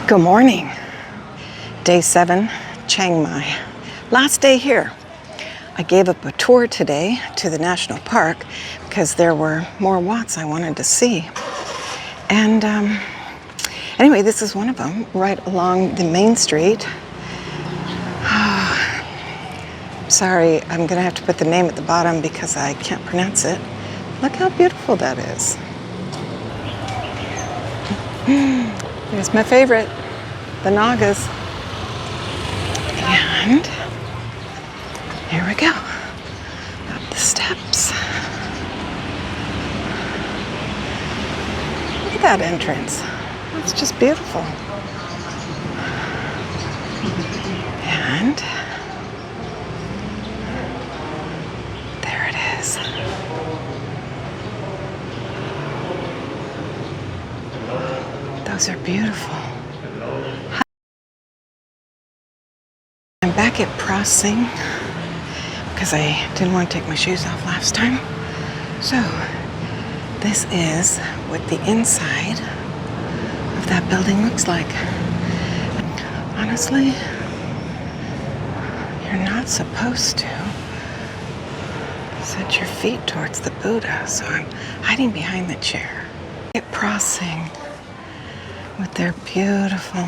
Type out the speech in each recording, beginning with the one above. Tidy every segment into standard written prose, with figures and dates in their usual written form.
Good morning. Day 7, Chiang Mai. Last day here. I gave up a tour today to the national park because there were more Wats I wanted to see. And anyway, this is one of them, right along the main street. Sorry, I'm gonna have to put the name at the bottom because I can't pronounce it. Look how beautiful that is. Here's my favorite, the Nagas. And here we go, up the steps. Look at that entrance. It's just beautiful. And there it is. Those are beautiful. I'm back at Crossing because I didn't want to take my shoes off last time. So this is what the inside of that building looks like. Honestly, you're not supposed to set your feet towards the Buddha, so I'm hiding behind the chair. At Crossing with their beautiful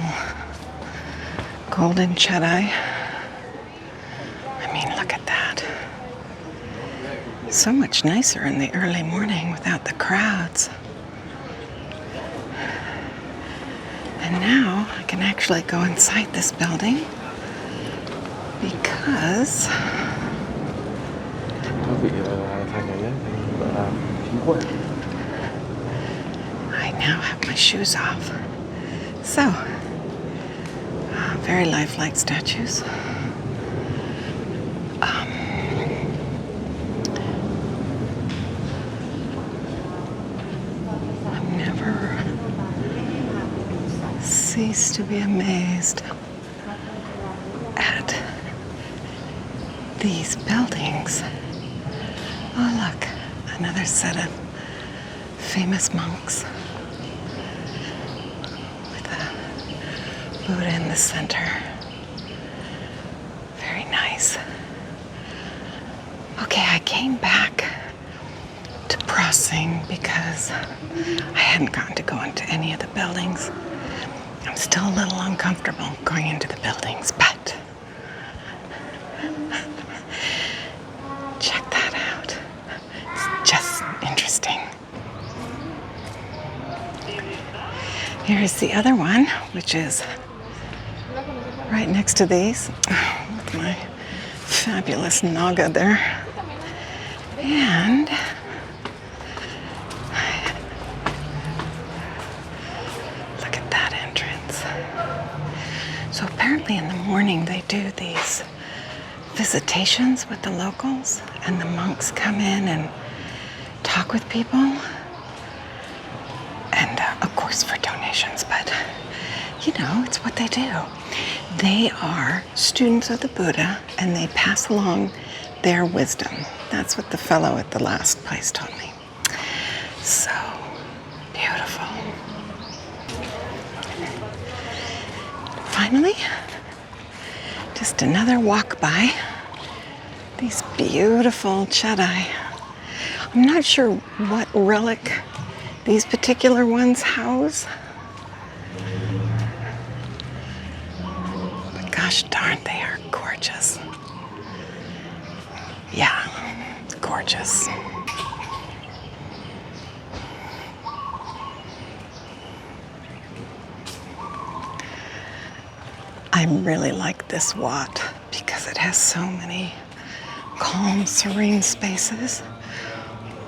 golden Chedai. I mean, look at that. So much nicer in the early morning without the crowds. And now I can actually go inside this building because I now have my shoes off. So, very lifelike statues. I've never ceased to be amazed at these buildings. Oh, look, another set of famous monks. Buddha in the center. Very nice. Okay, I came back to Crossing because I hadn't gotten to go into any of the buildings. I'm still a little uncomfortable going into the buildings, but check that out. It's just interesting. Here's the other one, which is right next to these, with my fabulous Naga there. And look at that entrance. So apparently in the morning they do these visitations with the locals, and the monks come in and talk with people. And of course for donations, but you know, it's what they do. They are students of the Buddha and they pass along their wisdom. That's what the fellow at the last place told me. So beautiful. Finally, just another walk by these beautiful Chedai. I'm not sure what relic these particular ones house. But gosh darn, they are gorgeous. Yeah, gorgeous. I really like this Wat because it has so many calm, serene spaces,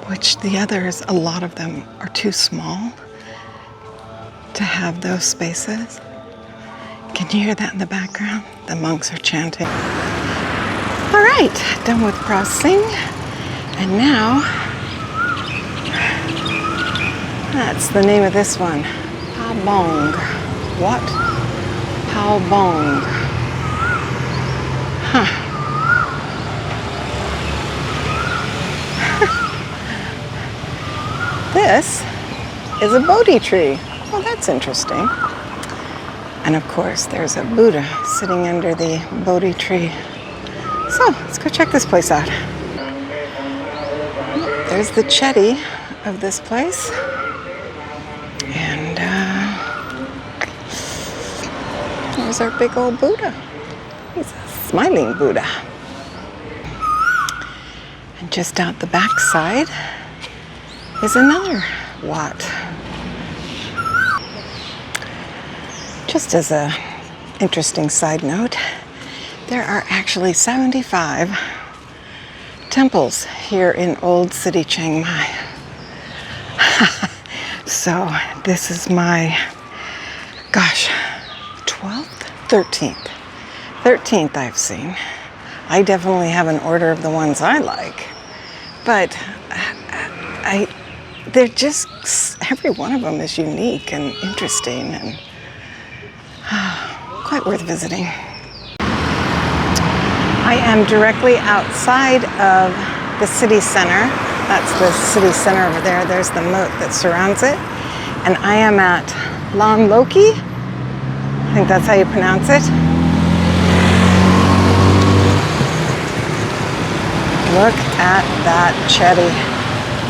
which the others, a lot of them are too small to have those spaces. Can you hear that in the background? The monks are chanting. All right, done with Crossing. And now, that's the name of this one. Pa Bong. What? Pa Bong. Huh. This is a Bodhi tree. Oh, that's interesting. And of course, there's a Buddha sitting under the Bodhi tree. So let's go check this place out. There's the chetty of this place. And there's our big old Buddha. He's a smiling Buddha. And just out the back side is another Wat. Just as a interesting side note, there are actually 75 temples here in Old City Chiang Mai. So this is my, gosh, 12th? 13th I've seen. I definitely have an order of the ones I like, but they're just, every one of them is unique and interesting and quite worth visiting. I am directly outside of the city center. That's the city center over there. There's the moat that surrounds it. And I am at Lon Loki. I think that's how you pronounce it. Look at that chetty.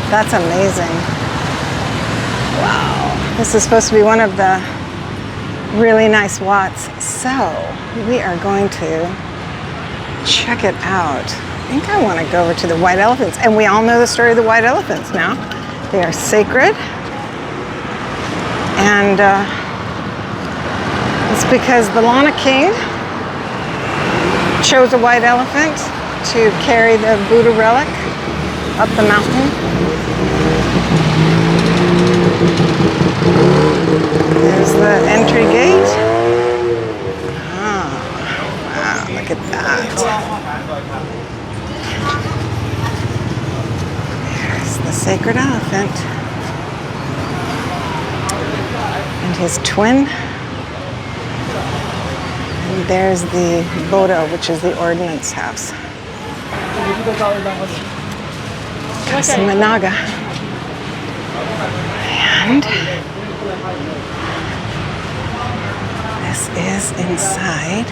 That's amazing. Wow. This is supposed to be one of the really nice Wats. So we are going to check it out. I think I want to go over to the white elephants. And we all know the story of the white elephants now. They are sacred. And it's because the Lana King chose a white elephant to carry the Buddha relic up the mountain. There's the entry gate. Oh, wow, look at that. There's the sacred elephant. And his twin. And there's the Bodo, which is the ordnance house. Kasamanaga. And this is inside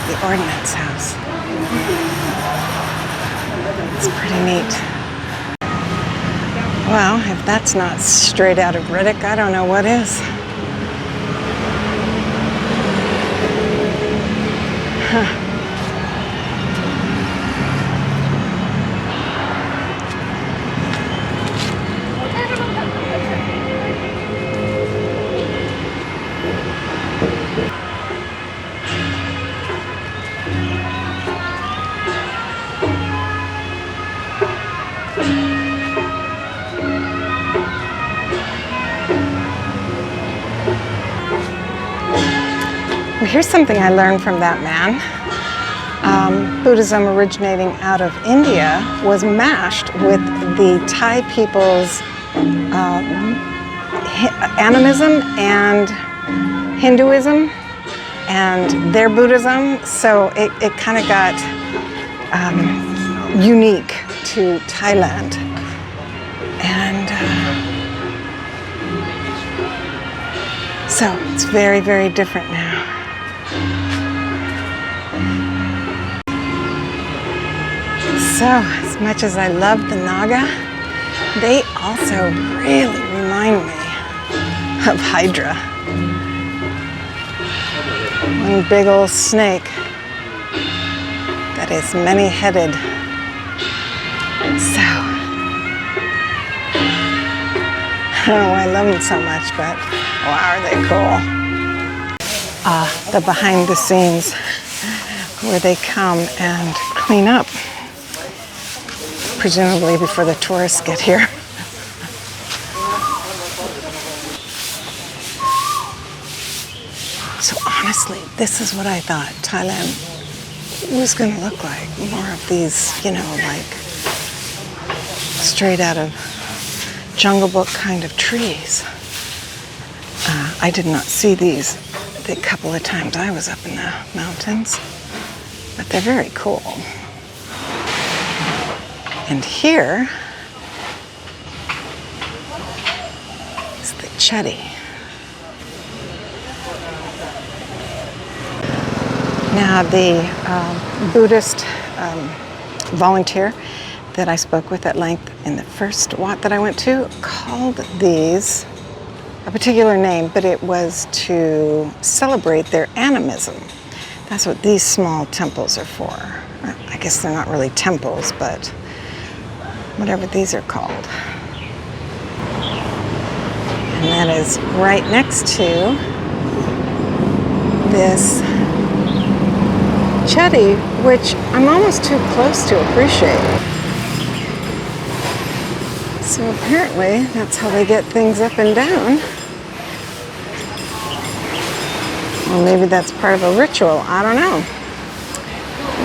the ordnance house. It's pretty neat. Well, if that's not straight out of Riddick, I don't know what is. Huh. Well, here's something I learned from that man. Buddhism originating out of India was mashed with the Thai people's animism and Hinduism and their Buddhism. So it kind of got unique to Thailand. And so it's very, very different now. So, as much as I love the Naga, they also really remind me of Hydra. One big old snake that is many-headed. So, oh, I love them so much, but wow, are they cool. The behind the scenes where they come and clean up. Presumably before the tourists get here. So honestly, this is what I thought Thailand was going to look like. More of these, you know, like straight out of Jungle Book kind of trees. I did not see these the couple of times I was up in the mountains, but they're very cool. And here is the chetty. Now, the Buddhist volunteer that I spoke with at length in the first Wat that I went to called these a particular name, but it was to celebrate their animism. That's what these small temples are for. I guess they're not really temples, but whatever these are called. And that is right next to this chetty, which I'm almost too close to appreciate. So apparently that's how they get things up and down. Or maybe that's part of a ritual, I don't know.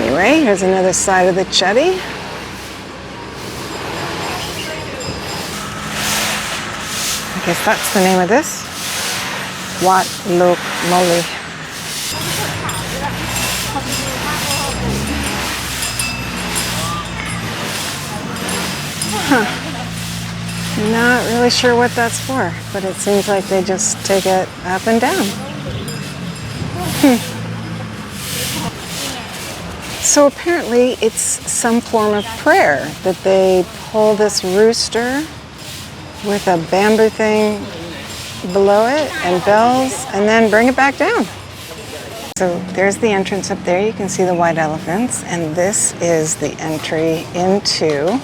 Anyway, here's another side of the chetty. I guess that's the name of this. Wat Tung Yu. Not really sure what that's for, but it seems like they just take it up and down. So apparently it's some form of prayer that they pull this rooster with a bamboo thing below it and bells and then bring it back down. So there's the entrance up there. You can see the white elephants, and this is the entry into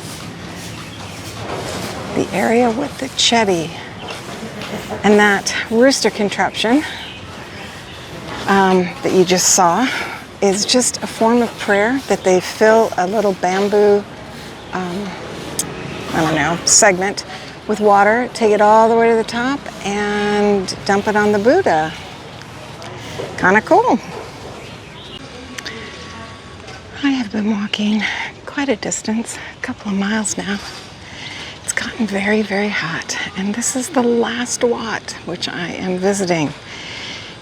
the area with the chetty. And that rooster contraption that you just saw is just a form of prayer that they fill a little bamboo, segment with water, take it all the way to the top, and dump it on the Buddha. Kind of cool. I have been walking quite a distance, a couple of miles now. It's gotten very, very hot, and this is the last Wat which I am visiting.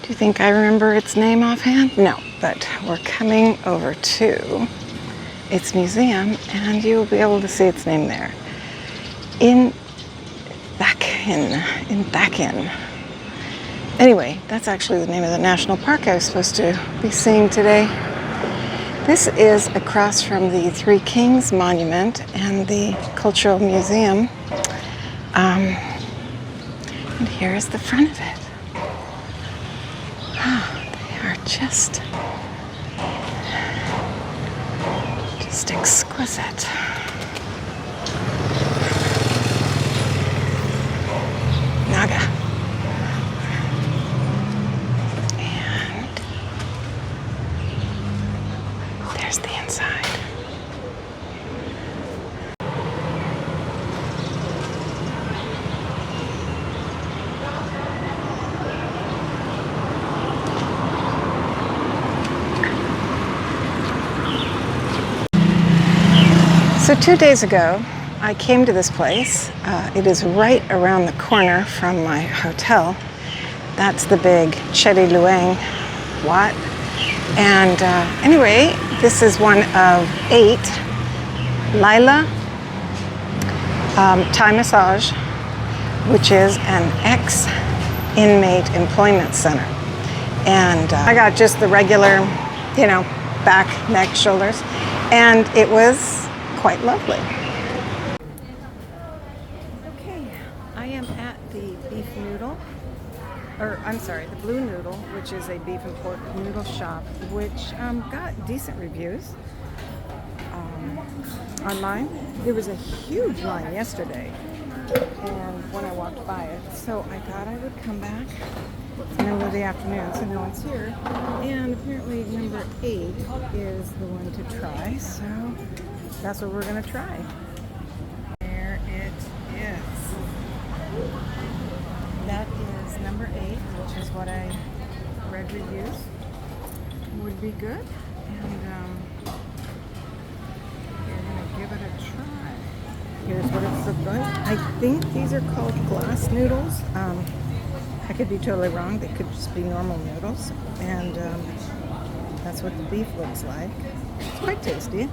Do you think I remember its name offhand? No, but we're coming over to its museum, and you'll be able to see its name there. Inthakhin. Anyway, that's actually the name of the national park I was supposed to be seeing today. This is across from the Three Kings Monument and the Cultural Museum. And here is the front of it. They are just exquisite. Naga. And there's the inside. So 2 days ago, I came to this place. It is right around the corner from my hotel. That's the big Chedi Luang Wat. And anyway, this is one of 8 Lila Thai massage, which is an ex-inmate employment center. And I got just the regular, back, neck, shoulders, and it was quite lovely. Okay, I am at the the Blue Noodle, which is a beef and pork noodle shop, which got decent reviews online. There was a huge line yesterday, and when I walked by it, so I thought I would come back in the middle of the afternoon, so no one's here. And apparently number 8 is the one to try, so that's what we're gonna try. There it is. That is number 8, which is what I read reviews would be good. And we're gonna give it a try. Here's what it's looked like. I think these are called glass noodles. I could be totally wrong. They could just be normal noodles. And that's what the beef looks like. It's quite tasty.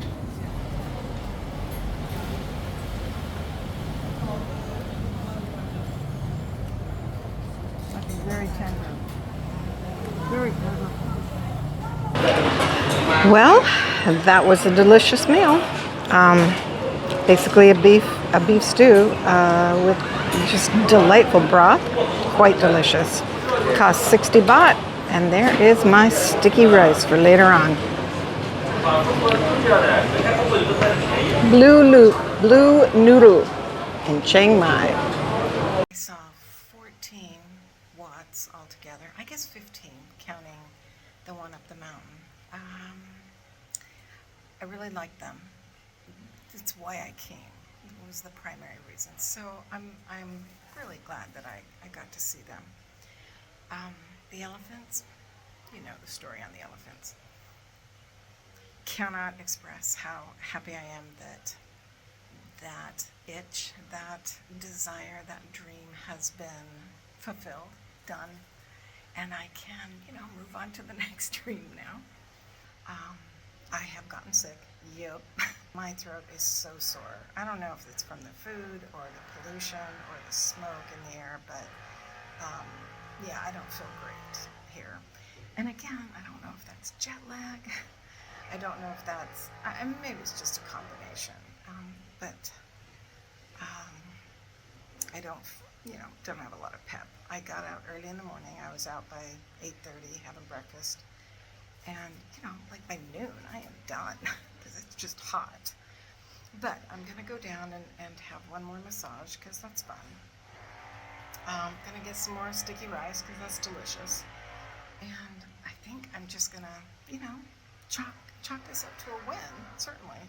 Very tender. Very flavorful. Well, that was a delicious meal. Basically a beef stew with just delightful broth. Quite delicious. Cost 60 baht, and there is my sticky rice for later on. Blue Noodle in Chiang Mai. I saw 14 Wats altogether. I guess 15, counting the one up the mountain. I really liked them. It's why I came. It was the primary reason. So I'm really glad that I got to see them. The elephants, you know the story on the elephants. Cannot express how happy I am that that itch, that desire, that dream has been fulfilled, done, and I can, move on to the next dream now. I have gotten sick. Yep. My throat is so sore. I don't know if it's from the food or the pollution or the smoke in the air, but yeah, I don't feel great here. And again, I don't know if that's jet lag. I don't know if that's, maybe it's just a combination. But I don't have a lot of pep. I got out early in the morning. I was out by 8:30 having breakfast. And, like by noon, I am done because it's just hot. But I'm going to go down and have one more massage because that's fun. I'm going to get some more sticky rice because that's delicious. And I think I'm just going to, chalk this up to a win, certainly.